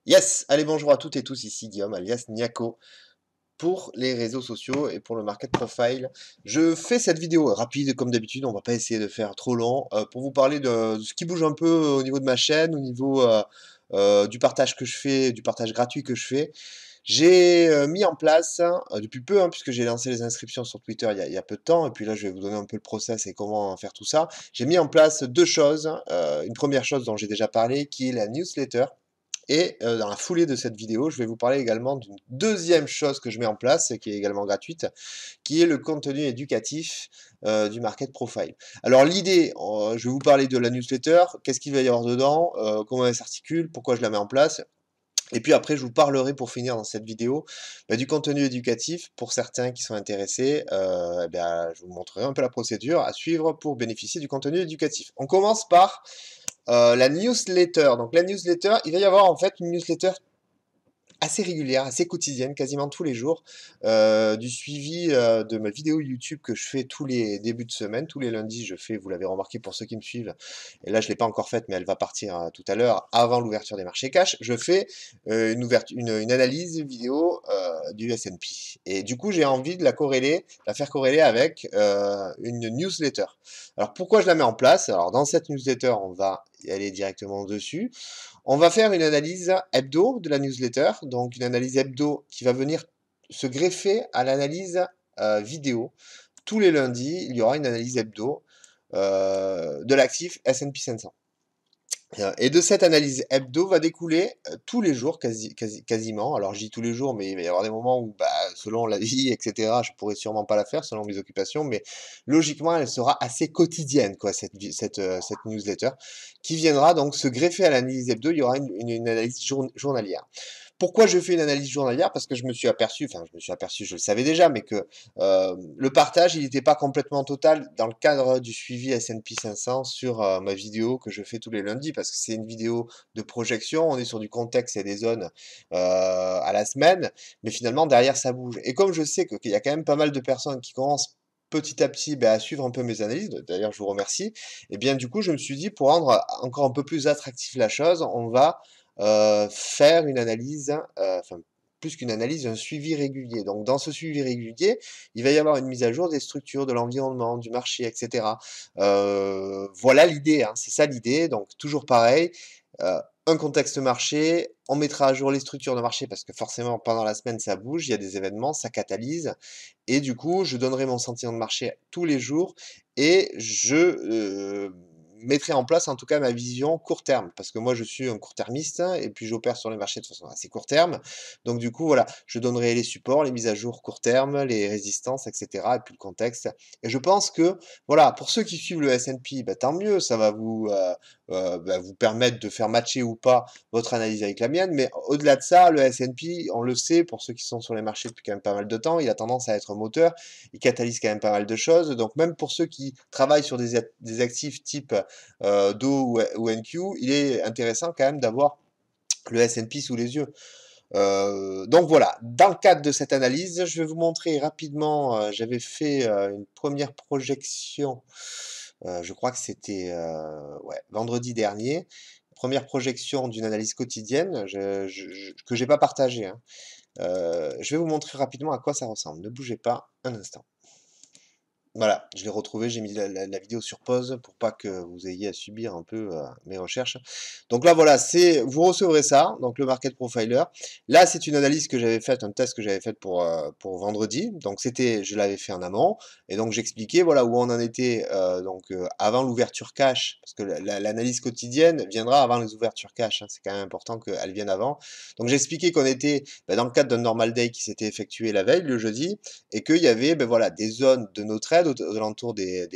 Yes, allez bonjour à toutes et tous, ici Guillaume alias Niako pour les réseaux sociaux et pour le market profile. Je fais cette vidéo rapide comme d'habitude, on va pas essayer de faire trop long, pour vous parler de ce qui bouge un peu au niveau de ma chaîne, au niveau du partage que je fais, du partage gratuit que je fais. J'ai mis en place, depuis peu, hein, puisque j'ai lancé les inscriptions sur Twitter il y a peu de temps, et puis là je vais vous donner un peu le process et comment faire tout ça. J'ai mis en place deux choses. Une première chose dont j'ai déjà parlé, qui est la newsletter. Et dans la foulée de cette vidéo, je vais vous parler également d'une deuxième chose que je mets en place, qui est également gratuite, qui est le contenu éducatif du Market Profile. Alors l'idée, je vais vous parler de la newsletter, qu'est-ce qu'il va y avoir dedans, comment elle s'articule, pourquoi je la mets en place. Et puis après, je vous parlerai pour finir dans cette vidéo du contenu éducatif pour certains qui sont intéressés. Je vous montrerai un peu la procédure à suivre pour bénéficier du contenu éducatif. On commence par la newsletter. Donc la newsletter, il va y avoir en fait une newsletter assez régulière, assez quotidienne, quasiment tous les jours, du suivi de ma vidéo YouTube que je fais tous les débuts de semaine, tous les lundis je fais, vous l'avez remarqué pour ceux qui me suivent, et là je ne l'ai pas encore faite mais elle va partir tout à l'heure, avant l'ouverture des marchés cash, je fais une analyse vidéo du S&P. Et du coup j'ai envie de la faire corréler avec une newsletter. Alors pourquoi je la mets en place? Alors dans cette newsletter, on va y aller directement dessus. On va faire une analyse hebdo de la newsletter, donc une analyse hebdo qui va venir se greffer à l'analyse vidéo. Tous les lundis, il y aura une analyse hebdo de l'actif S&P 500. Et de cette analyse hebdo va découler tous les jours, quasiment. Alors je dis tous les jours, mais il va y avoir des moments où, selon la vie, etc., je pourrais sûrement pas la faire, selon mes occupations, mais logiquement, elle sera assez quotidienne, quoi, cette newsletter, qui viendra donc se greffer à l'analyse hebdo. Il y aura une analyse journalière. Pourquoi je fais une analyse journalière? Parce que je me suis aperçu, je le savais déjà, mais que le partage, il n'était pas complètement total dans le cadre du suivi S&P 500 sur ma vidéo que je fais tous les lundis, parce que c'est une vidéo de projection, on est sur du contexte et des zones à la semaine, mais finalement derrière ça bouge. Et comme je sais qu'il y a quand même pas mal de personnes qui commencent petit à petit à suivre un peu mes analyses, d'ailleurs je vous remercie, et bien du coup je me suis dit, pour rendre encore un peu plus attractif la chose, on va faire une analyse, plus qu'une analyse, un suivi régulier. Donc dans ce suivi régulier, il va y avoir une mise à jour des structures, de l'environnement, du marché, etc. Voilà l'idée, hein, c'est ça l'idée. Donc toujours pareil, un contexte marché, on mettra à jour les structures de marché parce que forcément pendant la semaine ça bouge, il y a des événements, ça catalyse. Et du coup, je donnerai mon sentiment de marché tous les jours et je mettrai en place en tout cas ma vision court terme, parce que moi je suis un court-termiste et puis j'opère sur les marchés de façon assez court terme. Donc du coup voilà, je donnerai les supports, les mises à jour court terme, les résistances, etc. et puis le contexte. Et je pense que voilà, pour ceux qui suivent le S&P, tant mieux, ça va vous permettre de faire matcher ou pas votre analyse avec la mienne. Mais au-delà de ça, le S&P, on le sait, pour ceux qui sont sur les marchés depuis quand même pas mal de temps, il a tendance à être un moteur, il catalyse quand même pas mal de choses. Donc même pour ceux qui travaillent sur des actifs type DO ou NQ, il est intéressant quand même d'avoir le S&P sous les yeux. Donc voilà, dans le cadre de cette analyse, je vais vous montrer rapidement, j'avais fait une première projection, je crois que c'était vendredi dernier, première projection d'une analyse quotidienne que j'ai pas partagée, hein. Je vais vous montrer rapidement à quoi ça ressemble. Ne bougez pas un instant. Voilà, je l'ai retrouvé, j'ai mis la vidéo sur pause pour pas que vous ayez à subir un peu mes recherches. Donc là, voilà, vous recevrez ça, donc le Market Profiler. Là, c'est une analyse que j'avais faite, un test que j'avais fait pour vendredi. Donc je l'avais fait en amont, et donc j'expliquais voilà où on en était avant l'ouverture cash, parce que l'analyse quotidienne viendra avant les ouvertures cash, hein, c'est quand même important qu'elle vienne avant. Donc j'expliquais qu'on était dans le cadre d'un normal day qui s'était effectué la veille, le jeudi, et qu'il y avait voilà, des zones de no trade aux alentours des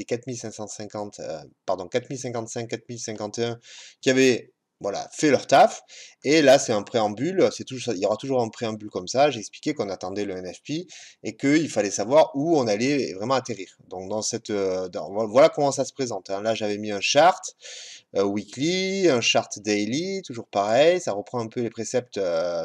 4550, pardon, 4055, 4051 qui avaient voilà, fait leur taf. Et là, c'est un préambule, il y aura toujours un préambule comme ça. J'ai expliqué qu'on attendait le NFP et qu'il fallait savoir où on allait vraiment atterrir. Donc, voilà comment ça se présente, hein. Là, j'avais mis un chart weekly, un chart daily, toujours pareil. Ça reprend un peu les préceptes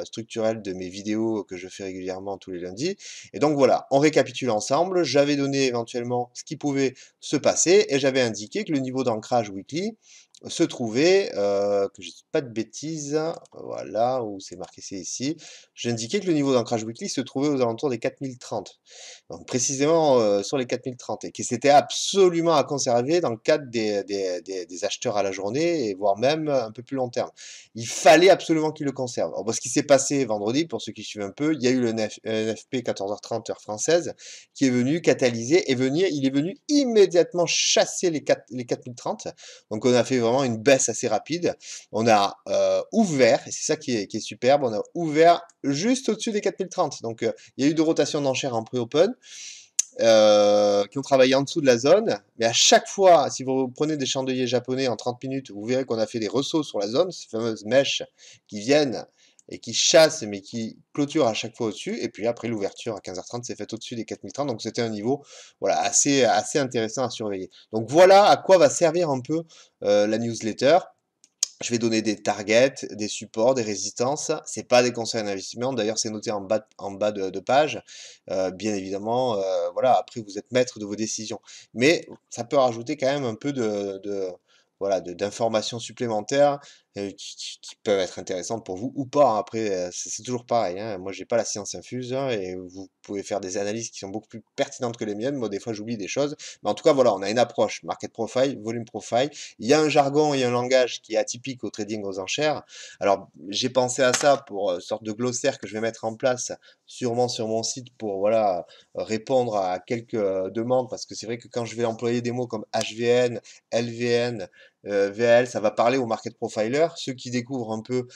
structurels de mes vidéos que je fais régulièrement tous les lundis. Et donc voilà, on récapitule ensemble. J'avais donné éventuellement ce qui pouvait se passer et j'avais indiqué que le niveau d'ancrage weekly se trouvait, que je dise pas de bêtises, voilà, où c'est marqué, c'est ici. J'indiquais que le niveau d'ancrage weekly se trouvait aux alentours des 4030. Donc précisément, sur les 4030 et que c'était absolument à conserver dans le cadre des acheteurs à la journée et voire même un peu plus long terme. Il fallait absolument qu'ils le conservent. Alors, bah, ce qui s'est passé vendredi, pour ceux qui suivent un peu, il y a eu le NFP 14h30 heure française qui est venu catalyser et venir, il est venu immédiatement chasser les 4030. Donc on a fait vraiment une baisse assez rapide. On a ouvert, et c'est ça qui est superbe, on a ouvert juste au-dessus des 4030. Donc il y a eu de rotation d'enchères en pré-open. Qui ont travaillé en dessous de la zone, mais à chaque fois, si vous prenez des chandeliers japonais en 30 minutes, vous verrez qu'on a fait des ressauts sur la zone, ces fameuses mèches qui viennent et qui chassent, mais qui clôturent à chaque fois au-dessus, et puis après l'ouverture à 15h30 s'est faite au-dessus des 4030, donc c'était un niveau voilà, assez intéressant à surveiller. Donc voilà à quoi va servir un peu la newsletter. Je vais donner des targets, des supports, des résistances. C'est pas des conseils d'investissement. D'ailleurs, c'est noté en bas de page. Bien évidemment, voilà. Après, vous êtes maître de vos décisions. Mais ça peut rajouter quand même un peu voilà, d'informations supplémentaires qui peuvent être intéressantes pour vous ou pas, hein. Après, c'est toujours pareil, hein. Moi, j'ai pas la science infuse, hein, et vous pouvez faire des analyses qui sont beaucoup plus pertinentes que les miennes. Moi, des fois, j'oublie des choses. Mais en tout cas, voilà, on a une approche market profile, volume profile. Il y a un jargon et un langage qui est atypique au trading aux enchères. Alors, j'ai pensé à ça pour une sorte de glossaire que je vais mettre en place sûrement sur mon site pour voilà répondre à quelques demandes parce que c'est vrai que quand je vais employer des mots comme HVN, LVN, VL, ça va parler aux market profilers. Ceux qui découvrent un peu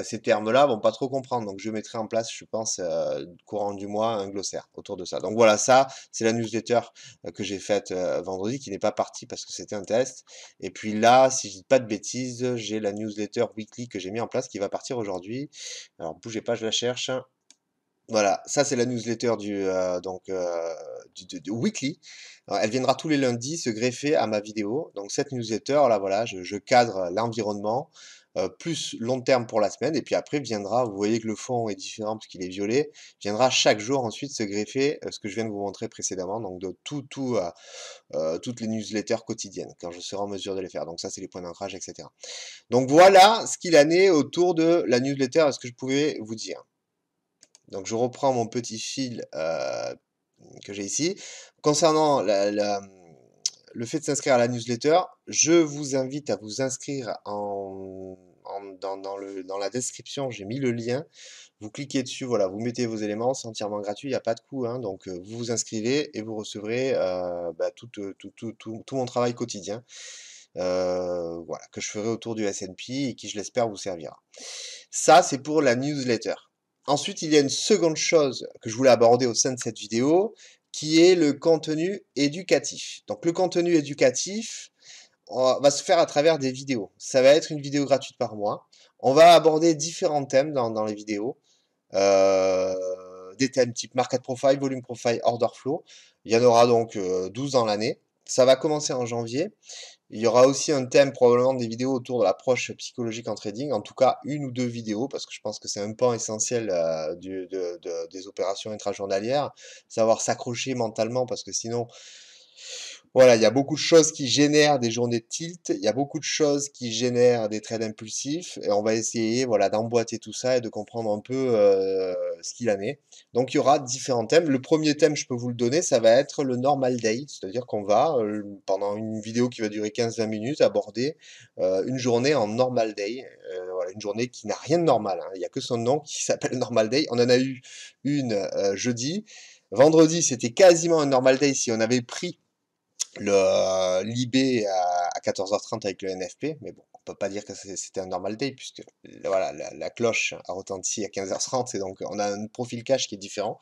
ces termes-là vont pas trop comprendre. Donc, je mettrai en place, je pense, courant du mois, un glossaire autour de ça. Donc voilà, ça, c'est la newsletter que j'ai faite vendredi, qui n'est pas partie parce que c'était un test. Et puis là, si je dis pas de bêtises, j'ai la newsletter weekly que j'ai mis en place qui va partir aujourd'hui. Alors bougez pas, je la cherche. Voilà, ça c'est la newsletter du weekly. Alors, elle viendra tous les lundis se greffer à ma vidéo. Donc cette newsletter, là voilà, je cadre l'environnement, plus long terme pour la semaine. Et puis après viendra, vous voyez que le fond est différent parce qu'il est violet, viendra chaque jour ensuite se greffer ce que je viens de vous montrer précédemment. Donc de toutes les newsletters quotidiennes, quand je serai en mesure de les faire. Donc ça c'est les points d'ancrage, etc. Donc voilà ce qu'il en est autour de la newsletter, ce que je pouvais vous dire. Donc je reprends mon petit fil que j'ai ici. Concernant le fait de s'inscrire à la newsletter, je vous invite à vous inscrire dans la description, j'ai mis le lien. Vous cliquez dessus, voilà, vous mettez vos éléments, c'est entièrement gratuit, il n'y a pas de coût, hein, donc vous vous inscrivez et vous recevrez tout mon travail quotidien, voilà, que je ferai autour du S&P et qui, je l'espère, vous servira. Ça, c'est pour la newsletter. Ensuite, il y a une seconde chose que je voulais aborder au sein de cette vidéo, qui est le contenu éducatif. Donc le contenu éducatif va se faire à travers des vidéos. Ça va être une vidéo gratuite par mois. On va aborder différents thèmes dans les vidéos. Des thèmes type market profile, volume profile, order flow. Il y en aura donc 12 dans l'année. Ça va commencer en janvier. Il y aura aussi un thème, probablement des vidéos autour de l'approche psychologique en trading, en tout cas une ou deux vidéos, parce que je pense que c'est un pan essentiel des opérations intrajournalières, savoir s'accrocher mentalement, parce que sinon, voilà, il y a beaucoup de choses qui génèrent des journées de tilt, il y a beaucoup de choses qui génèrent des trades impulsifs, et on va essayer, voilà, d'emboîter tout ça et de comprendre un peu ce qu'il en est. Donc il y aura différents thèmes. Le premier thème, je peux vous le donner, ça va être le normal day, c'est-à-dire qu'on va, pendant une vidéo qui va durer 15-20 minutes, aborder une journée en normal day, voilà, une journée qui n'a rien de normal, hein. Il n'y a que son nom qui s'appelle normal day. On en a eu une jeudi. Vendredi, c'était quasiment un normal day si on avait pris l'IB à 14h30 avec le NFP, mais bon, on peut pas dire que c'était un normal day, puisque voilà, la cloche a retenti à 15h30, et donc on a un profil cash qui est différent.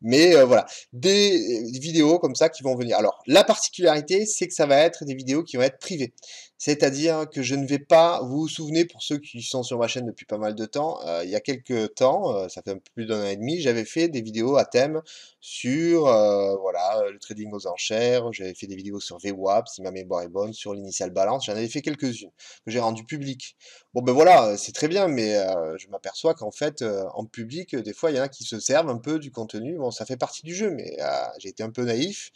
Mais voilà, des vidéos comme ça qui vont venir. Alors, la particularité, c'est que ça va être des vidéos qui vont être privées. C'est-à-dire que je ne vais pas, vous vous souvenez, pour ceux qui sont sur ma chaîne depuis pas mal de temps, il y a quelques temps, ça fait un peu plus d'un an et demi, j'avais fait des vidéos à thème sur voilà, le trading aux enchères, j'avais fait des vidéos sur VWAP, si ma mémoire est bonne, sur l'initial balance, j'en avais fait quelques-unes, que j'ai rendues publiques. Bon ben voilà, c'est très bien, mais je m'aperçois qu'en fait, en public, des fois, il y en a qui se servent un peu du contenu. Bon, ça fait partie du jeu, mais j'ai été un peu naïf.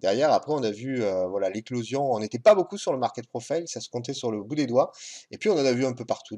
Derrière, après, on a vu voilà, l'éclosion. On n'était pas beaucoup sur le market profile, ça se comptait sur le bout des doigts. Et puis, on en a vu un peu partout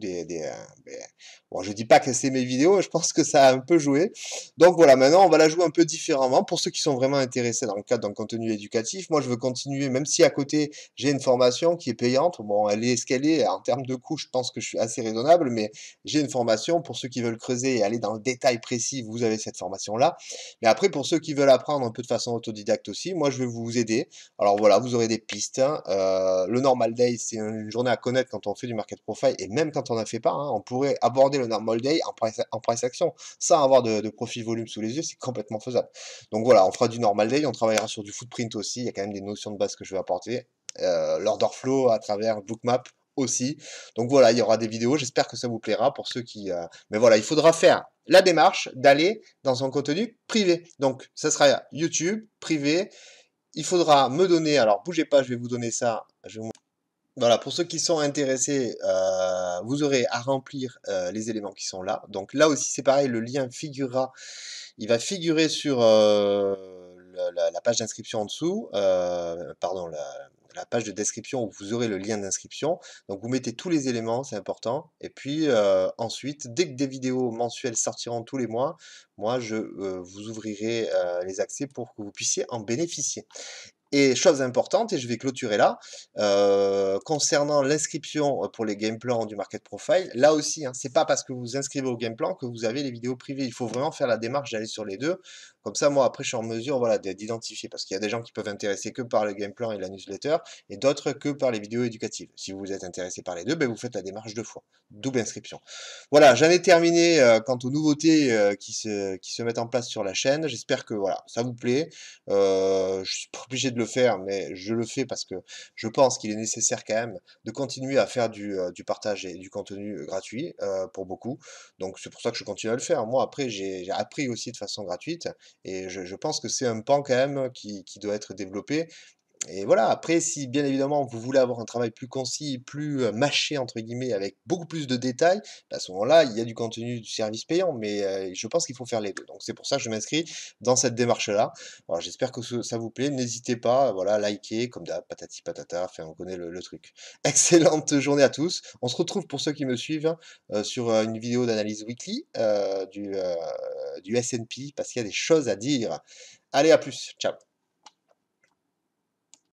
bon, je dis pas que c'est mes vidéos, je pense que ça a un peu joué. Donc voilà, maintenant, on va la jouer un peu différemment. Pour ceux qui sont vraiment intéressés dans le cadre d'un contenu éducatif, moi, je veux continuer, même si à côté, j'ai une formation qui est payante. Bon, elle est ce qu'elle est. En termes de coût, je pense que je suis assez raisonnable, mais j'ai une formation. Pour ceux qui veulent creuser et aller dans le détail précis, vous avez cette formation-là. Mais après, pour ceux qui veulent apprendre un peu de façon autodidacte aussi, moi, je vais vous aider. Alors voilà, vous aurez des pistes, hein. Le normal day, c'est une journée à connaître quand on fait du market profile, et même quand on n'en fait pas, hein, on pourrait aborder le normal day en price action, sans avoir de profit volume sous les yeux, c'est complètement faisable. Donc voilà, on fera du normal day, on travaillera sur du footprint aussi, il y a quand même des notions de base que je vais apporter. L'order flow à travers Bookmap aussi. Donc voilà, il y aura des vidéos, j'espère que ça vous plaira pour ceux qui... Mais voilà, il faudra faire la démarche d'aller dans un contenu privé. Donc ça sera YouTube, privé. Il faudra me donner, alors bougez pas, je vais vous donner ça. Voilà, pour ceux qui sont intéressés, vous aurez à remplir les éléments qui sont là. Donc là aussi, c'est pareil, le lien figurera, il va figurer sur la page d'inscription en dessous, pardon, la page de description où vous aurez le lien d'inscription. Donc vous mettez tous les éléments, c'est important. Et puis ensuite, dès que des vidéos mensuelles sortiront tous les mois, moi je vous ouvrirai les accès pour que vous puissiez en bénéficier. Et chose importante, et je vais clôturer là, concernant l'inscription pour les game plans du market profile, là aussi, hein, c'est pas parce que vous vous inscrivez au game plan que vous avez les vidéos privées. Il faut vraiment faire la démarche d'aller sur les deux. Comme ça, moi, après, je suis en mesure, voilà, d'identifier. Parce qu'il y a des gens qui peuvent intéresser que par le game plan et la newsletter, et d'autres que par les vidéos éducatives. Si vous êtes intéressé par les deux, ben, vous faites la démarche deux fois. Double inscription. Voilà, j'en ai terminé quant aux nouveautés qui se mettent en place sur la chaîne. J'espère que voilà, ça vous plaît. Je suis pas obligé de le faire, mais je le fais parce que je pense qu'il est nécessaire quand même de continuer à faire du partage et du contenu gratuit pour beaucoup. Donc c'est pour ça que je continue à le faire. Moi après j'ai appris aussi de façon gratuite et je pense que c'est un pan quand même qui doit être développé. Et voilà, après, si bien évidemment vous voulez avoir un travail plus concis, plus mâché entre guillemets, avec beaucoup plus de détails, bah, à ce moment-là, il y a du contenu du service payant, mais je pense qu'il faut faire les deux. Donc c'est pour ça que je m'inscris dans cette démarche-là. Alors j'espère que ça vous plaît. N'hésitez pas, voilà, liker, comme d'hab, patati patata, enfin on connaît le truc. Excellente journée à tous. On se retrouve pour ceux qui me suivent hein, sur une vidéo d'analyse weekly du S&P, parce qu'il y a des choses à dire. Allez, à plus, ciao.